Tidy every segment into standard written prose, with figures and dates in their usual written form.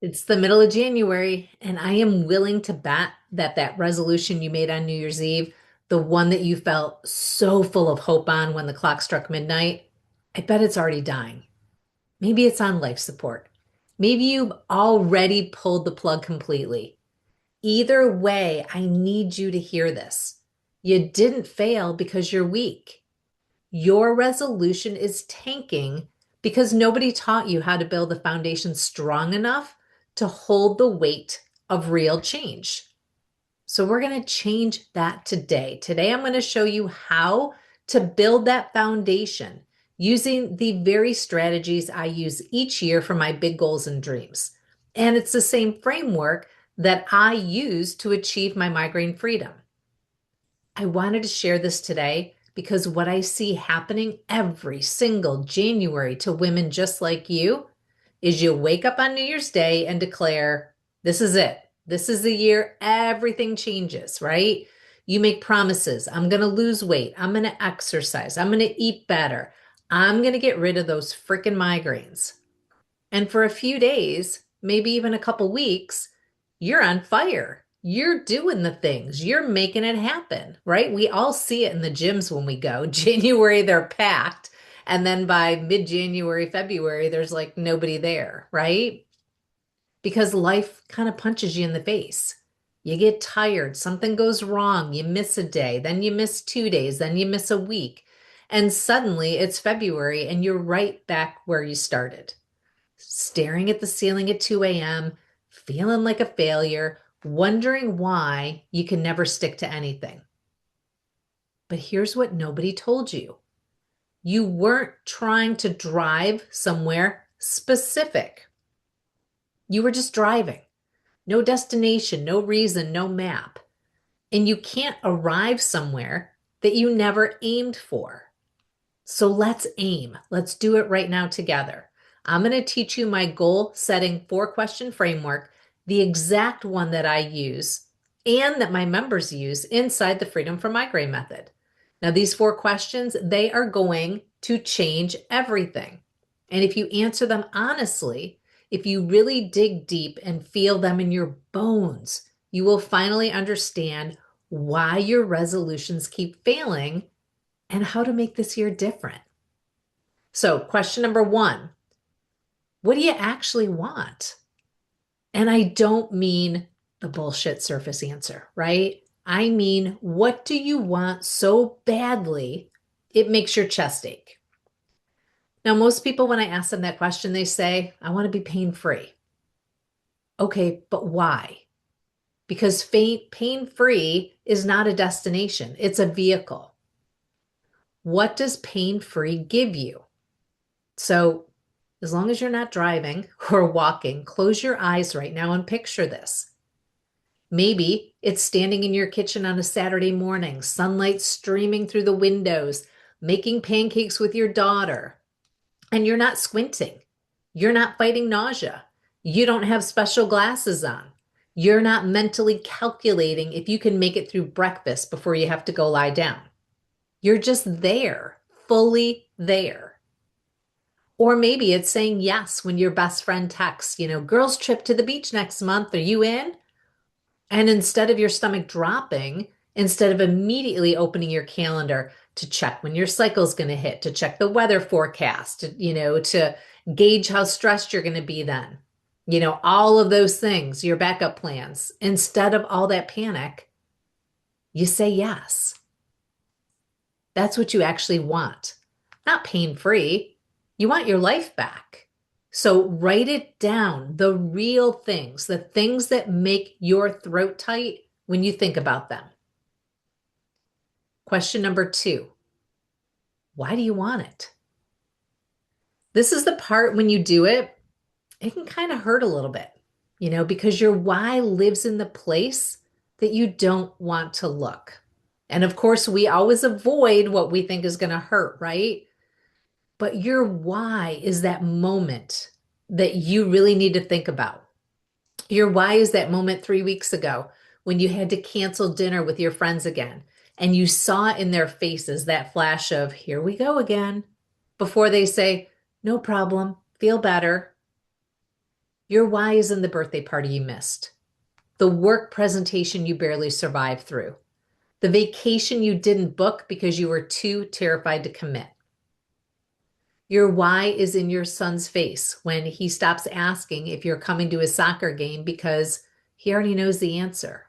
It's the middle of January, and I am willing to bet that that resolution you made on New Year's Eve, the one that you felt so full of hope on when the clock struck midnight, I bet it's already dying. Maybe it's on life support. Maybe you've already pulled the plug completely. Either way, I need you to hear this. You didn't fail because you're weak. Your resolution is tanking because nobody taught you how to build a foundation strong enough to hold the weight of real change. So, we're going to change that today. Today, I'm going to show you how to build that foundation using the very strategies I use each year for my big goals and dreams. And it's the same framework that I use to achieve my migraine freedom. I wanted to share this today because what I see happening every single January to women just like you is you wake up on New Year's Day and declare, this is it. This is the year everything changes, right? You make promises. I'm going to lose weight. I'm going to exercise. I'm going to eat better. I'm going to get rid of those freaking migraines. And for a few days, maybe even a couple weeks, you're on fire. You're doing the things, you're making it happen, right? We all see it in the gyms when we go. January, they're packed. And then by mid January, February, there's like nobody there, right? Because life kind of punches you in the face. You get tired, something goes wrong, you miss a day, then you miss 2 days, then you miss a week. And suddenly it's February and you're right back where you started, staring at the ceiling at 2 a.m., feeling like a failure, wondering why you can never stick to anything. But here's what nobody told you: you weren't trying to drive somewhere specific, you were just driving. No destination, no reason, no map. And you can't arrive somewhere that you never aimed for. So let's aim. Let's do it right now together. I'm going to teach you my goal setting 4 question framework, the exact one that I use and that my members use inside the Freedom from Migraine method. Now, these 4 questions, they are going to change everything. And if you answer them honestly, if you really dig deep and feel them in your bones, you will finally understand why your resolutions keep failing and how to make this year different. So, question number 1: what do you actually want? And I don't mean the bullshit surface answer, right? I mean, what do you want so badly it makes your chest ache? Now, most people, when I ask them that question, they say, I want to be pain free. Okay, but why? Because pain free is not a destination, it's a vehicle. What does pain free give you? So, as long as you're not driving or walking, close your eyes right now and picture this. Maybe it's standing in your kitchen on a Saturday morning, sunlight streaming through the windows, making pancakes with your daughter, and you're not squinting. You're not fighting nausea. You don't have special glasses on. You're not mentally calculating if you can make it through breakfast before you have to go lie down. You're just there, fully there. Or maybe it's saying yes when your best friend texts, girls' trip to the beach next month. Are you in? And instead of your stomach dropping, instead of immediately opening your calendar to check when your cycle's going to hit, to check the weather forecast, to gauge how stressed you're going to be then, all of those things, your backup plans, instead of all that panic, you say yes. That's what you actually want. Not pain free. You want your life back. So write it down, the real things, the things that make your throat tight when you think about them. Question number 2: why do you want it? This is the part when you do it, it can kind of hurt a little bit, because your why lives in the place that you don't want to look. And of course, we always avoid what we think is going to hurt, right? But your why is that moment that you really need to think about. Your why is that moment 3 weeks ago when you had to cancel dinner with your friends again and you saw in their faces that flash of, here we go again, before they say, no problem, feel better. Your why is in the birthday party you missed, the work presentation you barely survived through, the vacation you didn't book because you were too terrified to commit. Your why is in your son's face when he stops asking if you're coming to his soccer game because he already knows the answer.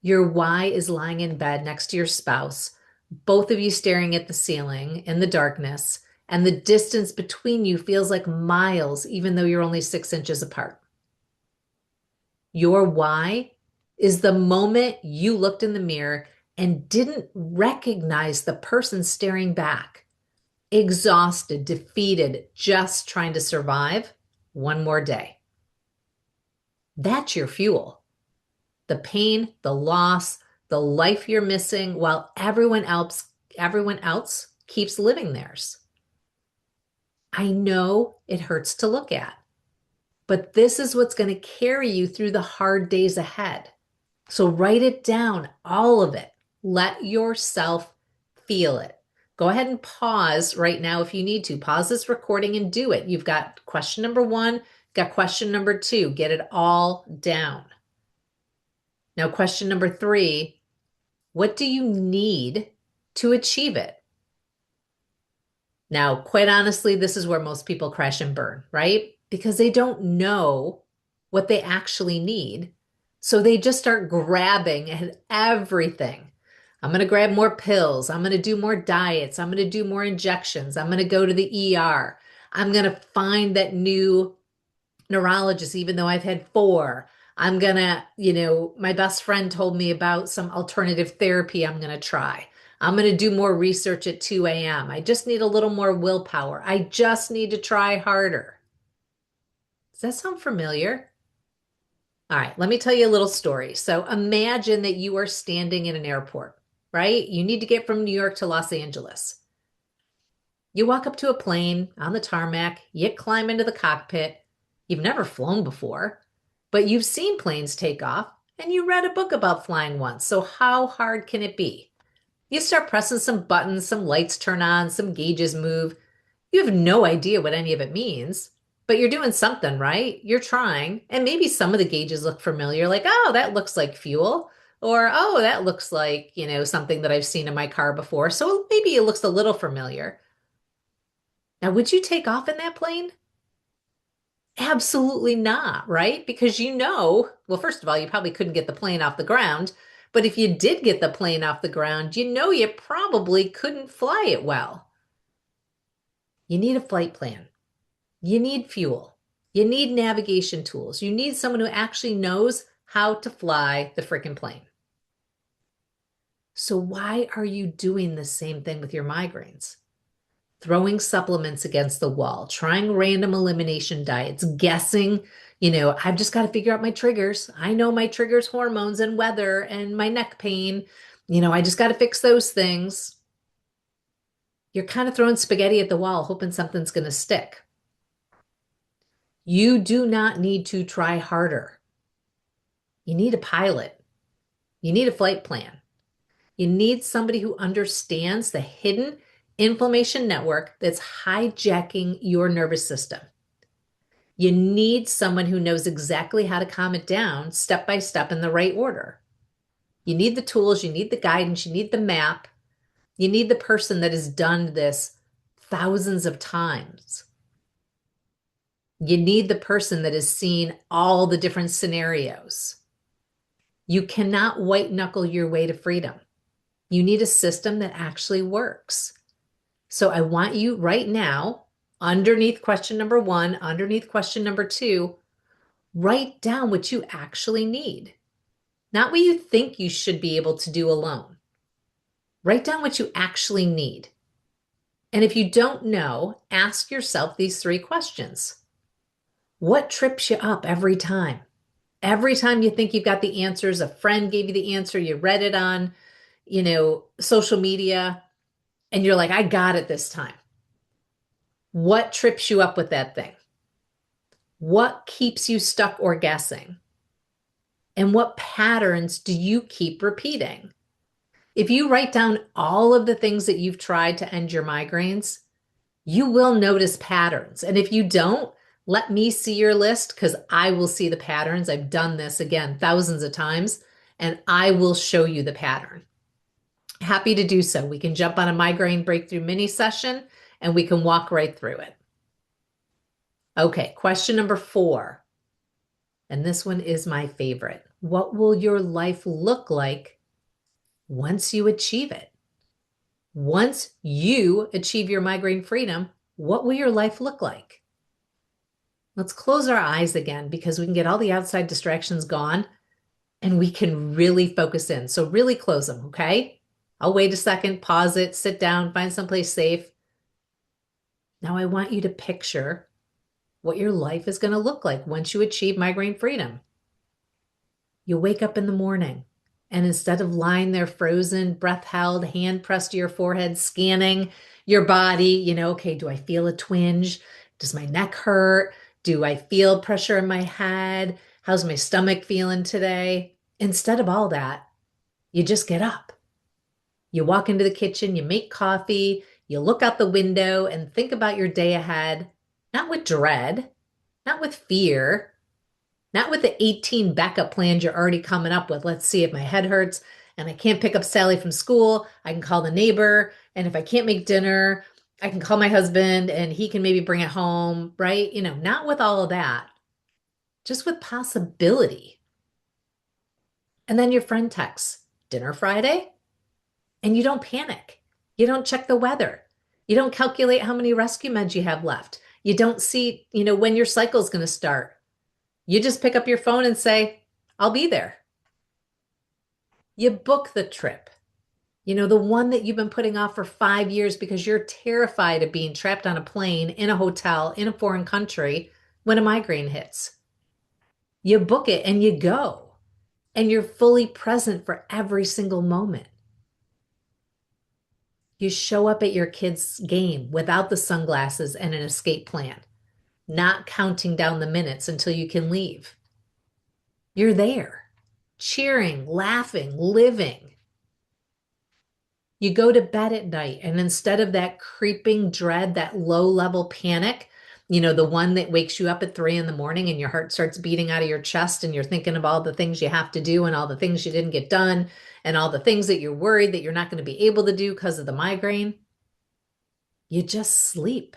Your why is lying in bed next to your spouse, both of you staring at the ceiling in the darkness, and the distance between you feels like miles, even though you're only 6 inches apart. Your why is the moment you looked in the mirror and didn't recognize the person staring back, exhausted, defeated, just trying to survive one more day. That's your fuel. The pain, the loss, the life you're missing while everyone else keeps living theirs. I know it hurts to look at, but this is what's going to carry you through the hard days ahead. So write it down, all of it. Let yourself feel it. Go ahead and pause right now if you need to. Pause this recording and do it. You've got question number 1, got question number 2. Get it all down. Now, question number 3, what do you need to achieve it? Now, quite honestly, this is where most people crash and burn, right? Because they don't know what they actually need. So they just start grabbing at everything. I'm going to grab more pills. I'm going to do more diets. I'm going to do more injections. I'm going to go to the ER. I'm going to find that new neurologist, even though I've had 4. I'm going to, my best friend told me about some alternative therapy I'm going to try. I'm going to do more research at 2 a.m. I just need a little more willpower. I just need to try harder. Does that sound familiar? All right, let me tell you a little story. So imagine that you are standing in an airport, right? You need to get from New York to Los Angeles. You walk up to a plane on the tarmac, you climb into the cockpit. You've never flown before, but you've seen planes take off and you read a book about flying once. So how hard can it be? You start pressing some buttons, some lights turn on, some gauges move. You have no idea what any of it means, but you're doing something, right? You're trying. And maybe some of the gauges look familiar, like, oh, that looks like fuel. Or, oh, that looks like, something that I've seen in my car before. So maybe it looks a little familiar. Now, would you take off in that plane? Absolutely not, right? Because well, first of all, you probably couldn't get the plane off the ground. But if you did get the plane off the ground, you probably couldn't fly it well. You need a flight plan. You need fuel. You need navigation tools. You need someone who actually knows how to fly the freaking plane. So why are you doing the same thing with your migraines? Throwing supplements against the wall, trying random elimination diets, guessing, I've just got to figure out my triggers. I know my triggers, hormones and weather and my neck pain. I just got to fix those things. You're kind of throwing spaghetti at the wall, hoping something's going to stick. You do not need to try harder. You need a pilot. You need a flight plan. You need somebody who understands the hidden inflammation network that's hijacking your nervous system. You need someone who knows exactly how to calm it down step by step in the right order. You need the tools, you need the guidance, you need the map. You need the person that has done this thousands of times. You need the person that has seen all the different scenarios. You cannot white knuckle your way to freedom. You need a system that actually works. So I want you right now, underneath question number 1, underneath question number 2, write down what you actually need. Not what you think you should be able to do alone. Write down what you actually need. And if you don't know, ask yourself these 3 questions. What trips you up every time? Every time you think you've got the answers, a friend gave you the answer, you read it on, social media, and you're like, I got it this time. What trips you up with that thing? What keeps you stuck or guessing? And what patterns do you keep repeating? If you write down all of the things that you've tried to end your migraines, you will notice patterns. And if you don't, Let me see your list because I will see the patterns. I've done this again thousands of times, and I will show you the pattern. Happy to do so. We can jump on a migraine breakthrough mini session and we can walk right through it. Okay, question number 4. And this one is my favorite. What will your life look like once you achieve it? Once you achieve your migraine freedom, what will your life look like? Let's close our eyes again because we can get all the outside distractions gone and we can really focus in. So really close them, okay? I'll wait a second, pause it, sit down, find someplace safe. Now I want you to picture what your life is going to look like once you achieve migraine freedom. You wake up in the morning, and instead of lying there frozen, breath held, hand pressed to your forehead, scanning your body, okay, do I feel a twinge? Does my neck hurt? Do I feel pressure in my head? How's my stomach feeling today? Instead of all that, you just get up. You walk into the kitchen, you make coffee, you look out the window and think about your day ahead, not with dread, not with fear, not with the 18 backup plans you're already coming up with. Let's see if my head hurts and I can't pick up Sally from school. I can call the neighbor. And if I can't make dinner, I can call my husband and he can maybe bring it home, right? Not with all of that, just with possibility. And then your friend texts, dinner Friday? And you don't panic. You don't check the weather. You don't calculate how many rescue meds you have left. You don't see, when your cycle is going to start. You just pick up your phone and say, I'll be there. You book the trip, the one that you've been putting off for 5 years because you're terrified of being trapped on a plane, in a hotel, in a foreign country when a migraine hits. You book it and you go, and you're fully present for every single moment. You show up at your kid's game without the sunglasses and an escape plan, not counting down the minutes until you can leave. You're there, cheering, laughing, living. You go to bed at night, and instead of that creeping dread, that low-level panic, the one that wakes you up at 3 a.m. and your heart starts beating out of your chest and you're thinking of all the things you have to do and all the things you didn't get done and all the things that you're worried that you're not going to be able to do because of the migraine, you just sleep.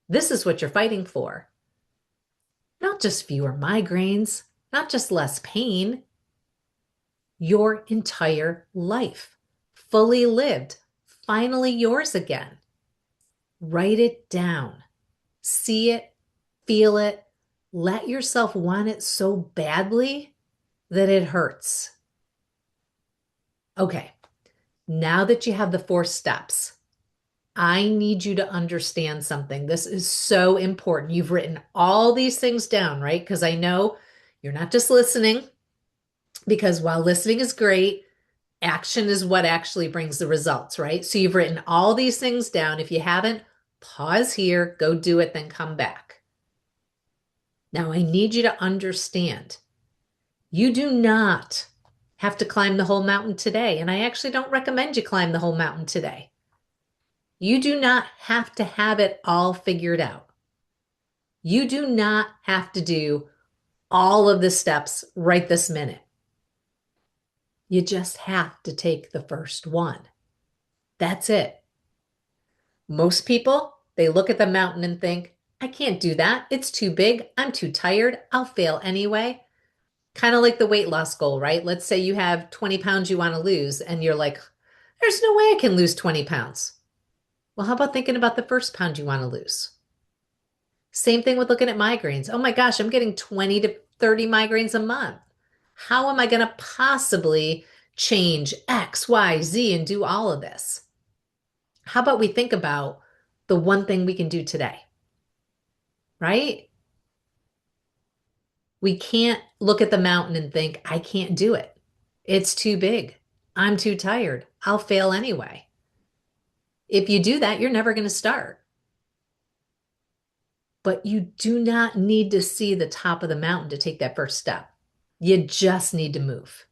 This is what you're fighting for. Not just fewer migraines, not just less pain, your entire life, fully lived, finally yours again. Write it down. See it, feel it, let yourself want it so badly that it hurts. Okay, now that you have the 4 steps, I need you to understand something. This is so important. You've written all these things down, right? Because I know you're not just listening, because while listening is great, action is what actually brings the results, right? So you've written all these things down. If you haven't, pause here, go do it, then come back. Now, I need you to understand, you do not have to climb the whole mountain today. And I actually don't recommend you climb the whole mountain today. You do not have to have it all figured out. You do not have to do all of the steps right this minute. You just have to take the first one. That's it. Most people, they look at the mountain and think, I can't do that. It's too big. I'm too tired. I'll fail anyway. Kind of like the weight loss goal, right? Let's say you have 20 pounds you want to lose and you're like, there's no way I can lose 20 pounds. Well, how about thinking about the first pound you want to lose? Same thing with looking at migraines. Oh my gosh, I'm getting 20 to 30 migraines a month. How am I going to possibly change X, Y, Z and do all of this? How about we think about the one thing we can do today, right? We can't look at the mountain and think, I can't do it. It's too big. I'm too tired. I'll fail anyway. If you do that, you're never going to start. But you do not need to see the top of the mountain to take that first step. You just need to move.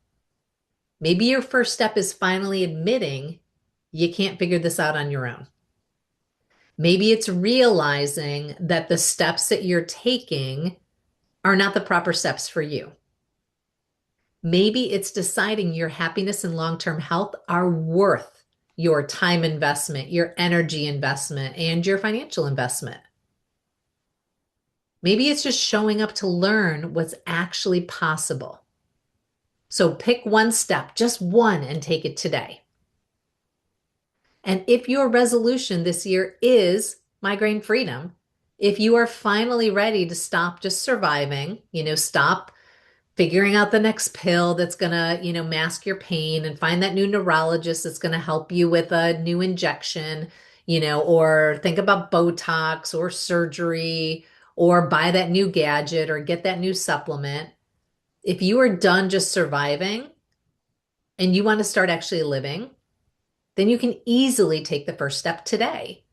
Maybe your first step is finally admitting you can't figure this out on your own. Maybe it's realizing that the steps that you're taking are not the proper steps for you. Maybe it's deciding your happiness and long-term health are worth your time investment, your energy investment, and your financial investment. Maybe it's just showing up to learn what's actually possible. So pick one step, just one, and take it today. And if your resolution this year is migraine freedom, if you are finally ready to stop just surviving, stop figuring out the next pill that's going to, mask your pain and find that new neurologist that's going to help you with a new injection, or think about Botox or surgery or buy that new gadget or get that new supplement. If you are done just surviving and you want to start actually living, then you can easily take the first step today.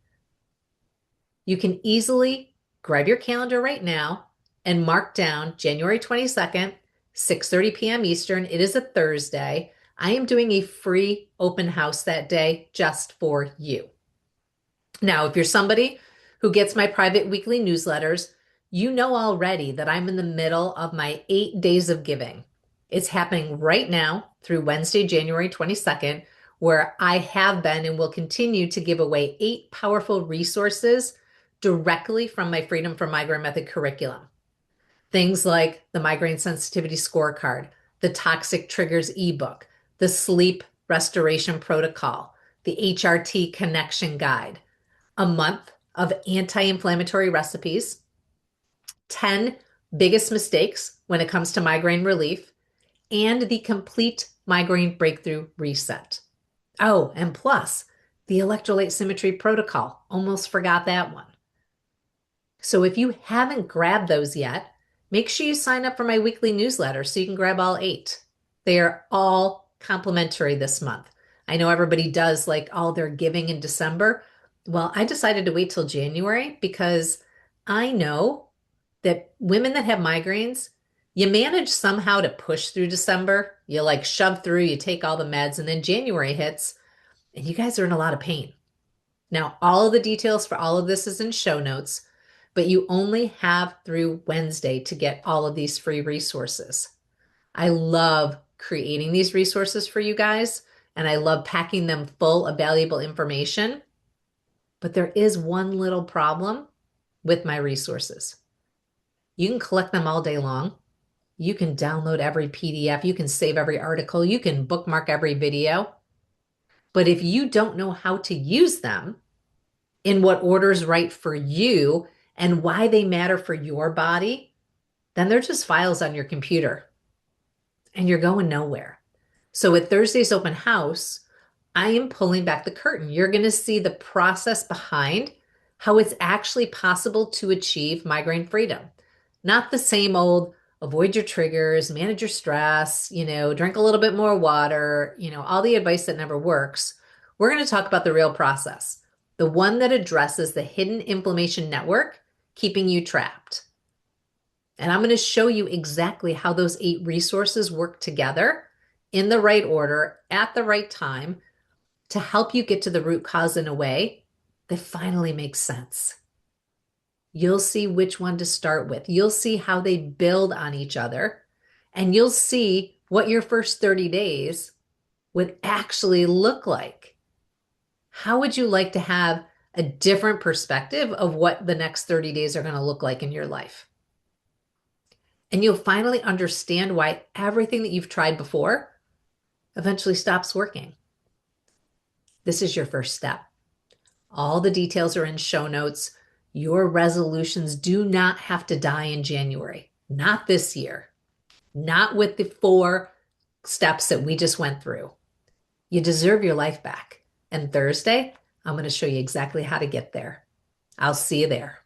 You can easily grab your calendar right now and mark down January 22nd, 6:30 p.m. Eastern. It is a Thursday. I am doing a free open house that day just for you. Now, if you're somebody who gets my private weekly newsletters, you know already that I'm in the middle of my 8 days of giving. It's happening right now through Wednesday, January 22nd, where I have been and will continue to give away 8 powerful resources directly from my Freedom from Migraine Method curriculum. Things like the Migraine Sensitivity Scorecard, the Toxic Triggers ebook, the Sleep Restoration Protocol, the HRT Connection Guide, a month of anti-inflammatory recipes, 10 biggest mistakes when it comes to migraine relief, and the complete migraine breakthrough reset. Oh, and plus the electrolyte symmetry protocol. Almost forgot that one. So if you haven't grabbed those yet, make sure you sign up for my weekly newsletter so you can grab all 8. They are all complimentary this month. I know everybody does like all their giving in December. Well, I decided to wait till January because I know that women that have migraines, you manage somehow to push through December. You like shove through, you take all the meds, and then January hits, and you guys are in a lot of pain. Now, all of the details for all of this is in show notes, but you only have through Wednesday to get all of these free resources. I love creating these resources for you guys, and I love packing them full of valuable information. But there is one little problem with my resources. You can collect them all day long. You can download every PDF. You can save every article. You can bookmark every video. But if you don't know how to use them in what order is right for you and why they matter for your body, then they're just files on your computer and you're going nowhere. So at Thursday's open house, I am pulling back the curtain. You're going to see the process behind how it's actually possible to achieve migraine freedom. Not the same old avoid your triggers, manage your stress, drink a little bit more water, all the advice that never works. We're going to talk about the real process, the one that addresses the hidden inflammation network keeping you trapped. And I'm going to show you exactly how those 8 resources work together in the right order at the right time to help you get to the root cause in a way that finally makes sense. You'll see which one to start with. You'll see how they build on each other, and you'll see what your first 30 days would actually look like. How would you like to have a different perspective of what the next 30 days are going to look like in your life? And you'll finally understand why everything that you've tried before eventually stops working. This is your first step. All the details are in show notes. Your resolutions do not have to die in January. Not this year. Not with the 4 steps that we just went through. You deserve your life back. And Thursday, I'm going to show you exactly how to get there. I'll see you there.